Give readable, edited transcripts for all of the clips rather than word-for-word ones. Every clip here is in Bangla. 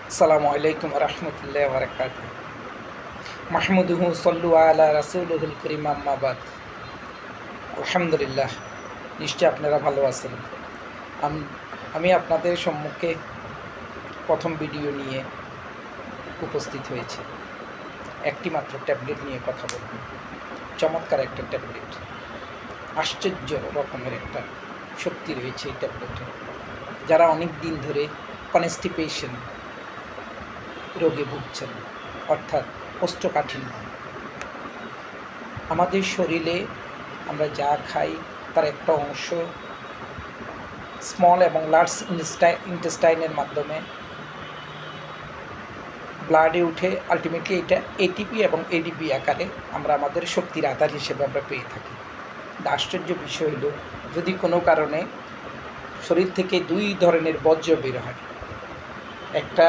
আসসালামু আলাইকুম রহমতুল্লাহ বরকাত। মাহমুদুহু সল্লু আলা রাসূলুহুল করিম, আম্মাবাদ। আলহামদুলিল্লাহ, নিশ্চয় আপনারা ভালো আছেন। আম- আমি আপনাদের সম্মুখে প্রথম ভিডিও নিয়ে উপস্থিত হয়েছি। একটি মাত্র ট্যাবলেট নিয়ে কথা বলব। চমৎকার একটা ট্যাবলেট, আশ্চর্য রকমের একটা শক্তি রয়েছে এই ট্যাবলেটে। যারা অনেক দিন ধরে কনস্টিপেশন রোগে ভুগছেন, অর্থাৎ কোষ্ঠকাঠিন্য, আমাদের শরীরে আমরা যা খাই তার একটা অংশ স্মল এবং লার্জ ইন্টেস্টাইনের মাধ্যমে ব্লাডে উঠে আলটিমেটলি এটা এটিপি এবং এডিপি আকারে আমরা আমাদের শক্তির আধার হিসেবে আমরা পেয়ে থাকি। আশ্চর্য বিষয় হলো, যদি কোনো কারণে শরীর থেকে দুই ধরনের বর্জ্য বের হয়, একটা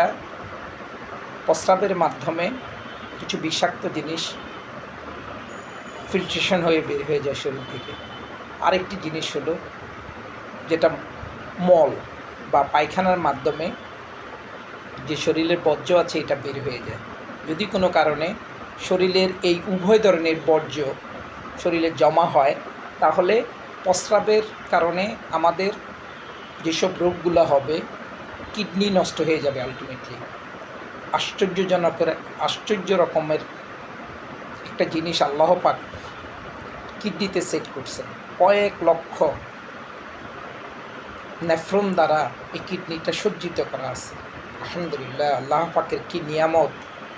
প্রস্রাবের মাধ্যমে কিছু বিষাক্ত জিনিস ফিল্ট্রেশন হয়ে বের হয়ে যায় শরীর থেকে, আরেকটি জিনিস হলো যেটা মল বা পায়খানার মাধ্যমে যে শরীরের বর্জ্য আছে এটা বের হয়ে যায়। যদি কোনো কারণে শরীরের এই উভয় ধরনের বর্জ্য শরীরে জমা হয়, তাহলে প্রস্রাবের কারণে আমাদের যেসব রোগগুলো হবে, কিডনি নষ্ট হয়ে যাবে আলটিমেটলি। আশ্চর্য রকমের একটা জিনিস আল্লাহ পাক কিডনিতে সেট করছেন। কয়েক লক্ষ নেফ্রন দ্বারা এই কিডনিটা সজ্জিত করা আছে। আলহামদুলিল্লাহ, আল্লাহ পাকের কী নিয়ামত!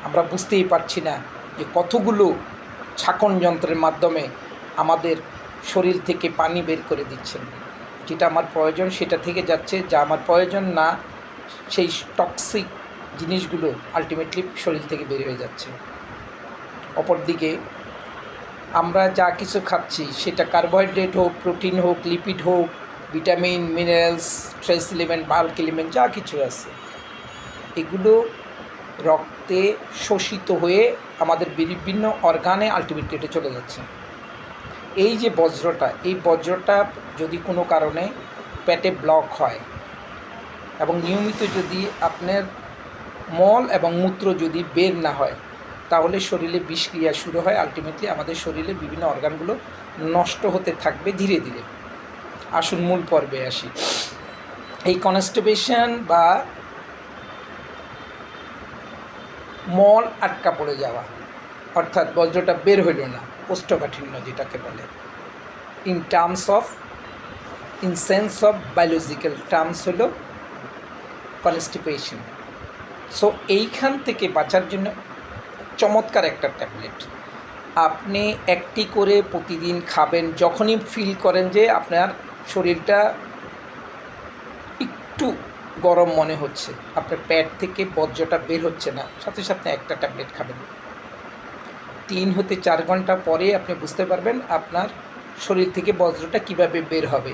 আমরা বুঝতেই পারছি না যে কতগুলো ছাঁকন যন্ত্রের মাধ্যমে আমাদের শরীর থেকে পানি বের করে দিচ্ছেন। যেটা আমার প্রয়োজন সেটা থেকে যাচ্ছে, যা আমার প্রয়োজন না সেই টক্সিক জিনিসগুলো আলটিমেটলি শরীর থেকে বের হয়ে যাচ্ছে। অপরদিকে আমরা যা কিছু খাচ্ছি, সেটা কার্বোহাইড্রেট হোক, প্রোটিন হোক, লিপিড হোক, vitamin, minerals, trace element, bulk element, যা কিছু আছে, এগুলো রক্তে শোষিত হয়ে আমাদের বিভিন্ন অর্গানে আলটিমেটলি এটা চলে যাচ্ছে। এই যে বজ্রটা যদি কোনো কারণে পেটে ব্লক হয় এবং নিয়মিত যদি আপনার মল এবং মূত্র যদি বের না হয়, তাহলে শরীরে বিষক্রিয়া শুরু হয়। আলটিমেটলি আমাদের শরীরে বিভিন্ন অর্গানগুলো নষ্ট হতে থাকবে ধীরে ধীরে। আসুন মূল পর্বে আসি। এই কনস্টিপেশন বা মল আটকা পড়ে যাওয়া, অর্থাৎ বজ্রটা বের হইল না, কোষ্ঠকাঠিন্য যেটাকে বলে, in sense of biological terms হলো কনস্টিপেশন। সো এইখান থেকে বাঁচার জন্য চমৎকার একটা ট্যাবলেট আপনি একটি করে প্রতিদিন খাবেন। যখনই ফিল করেন যে আপনার শরীরটা একটু গরম মনে হচ্ছে, আপনার পেট থেকে বজ্রটা বের হচ্ছে না, সাথে সাথে একটা ট্যাবলেট খাবেন। 3 হতে 4 ঘন্টা পরে আপনি বুঝতে পারবেন আপনার শরীর থেকে বজ্রটা কিভাবে বের হবে।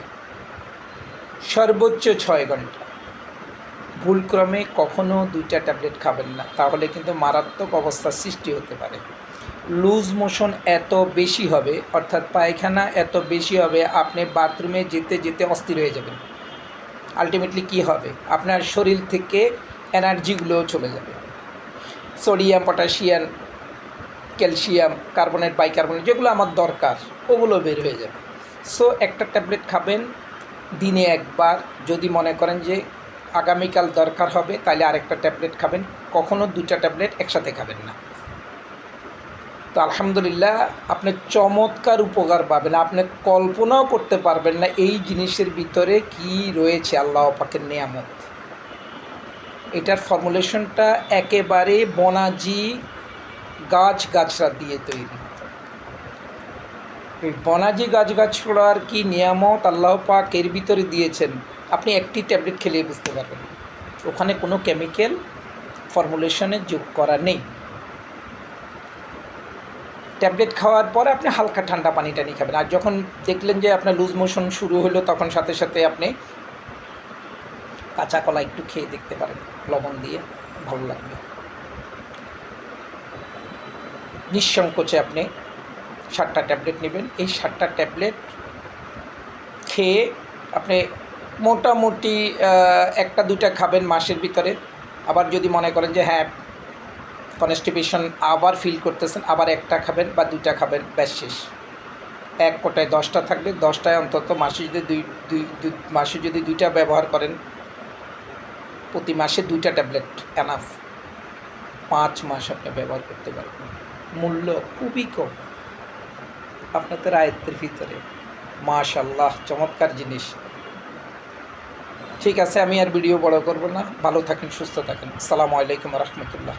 সর্বোচ্চ 6 ঘন্টা। ভুলক্রমে কখনও 2টা ট্যাবলেট খাবেন না, তাহলে কিন্তু মারাত্মক অবস্থার সৃষ্টি হতে পারে। লুজ মোশন এত বেশি হবে, অর্থাৎ পায়খানা এত বেশি হবে, আপনি বাথরুমে যেতে যেতে অস্থির হয়ে যাবেন। আলটিমেটলি কী হবে, আপনার শরীর থেকে এনার্জিগুলোও চলে যাবে। Sodium, potassium, calcium, carbonate, bicarbonate, যেগুলো আমার দরকার ওগুলো বের হয়ে যাবে। সো একটা ট্যাবলেট খাবেন দিনে একবার। যদি মনে করেন যে আগামীকাল দরকার হবে, তাহলে আরেকটা ট্যাবলেট খাবেন। কখনও 2টা ট্যাবলেট একসাথে খাবেন না। তো আলহামদুলিল্লাহ, আপনি চমৎকার উপকার পাবেন। আপনি কল্পনাও করতে পারবেন না এই জিনিসের ভিতরে কি রয়েছে আল্লাহ পাকের নিয়ামত। এটার ফর্মুলেশনটা একেবারে বনাজি গাছগাছরা দিয়ে তৈরি। এই বনাজি গাছগাছড়ার কি নিয়ামত আল্লাহ পাক এর ভিতরে দিয়েছেন, আপনি একটি ট্যাবলেট খেলেই বুঝতে পারবেন। ওখানে কোনো কেমিক্যাল ফর্মুলেশনে যোগ করা নেই। ট্যাবলেট খাওয়ার পরে আপনি হালকা ঠান্ডা পানি টানি খাবেন। আর যখন দেখলেন যে আপনার লুজ মোশন শুরু হলো, তখন সাথে সাথে আপনি কাঁচা কলা একটু খেয়ে দেখতে পারেন, লবণ দিয়ে, ভালো লাগবে। নিঃসংকোচে আপনি 7টা ট্যাবলেট নেবেন। এই 7টা ট্যাবলেট খেয়ে আপনি মোটামুটি 1টা 2টা খাবেন মাসের ভিতরে, আবার যদি মনে করেন যে হ্যাঁ কনস্টিপেশন আবার ফিল করতেছেন, আবার একটা খাবেন বা দুইটা খাবেন, ব্যাস শেষ। এক কোটায় 10টা থাকলে 10টায় অন্তত মাসে যদি মাসে যদি 2টা ব্যবহার করেন, প্রতি মাসে 2টা ট্যাবলেট এনাফ। 5 মাস আপনি ব্যবহার করতে পারবেন। মূল্য খুবই কম, আপনাদের আয়ত্তের ভিতরে। মাশাআল্লাহ, চমৎকার জিনিস। ঠিক আছে, আমি আর ভিডিও বড় করব না। ভালো থাকেন, সুস্থ থাকেন। আসসালামু আলাইকুম রহমতুল্লাহ।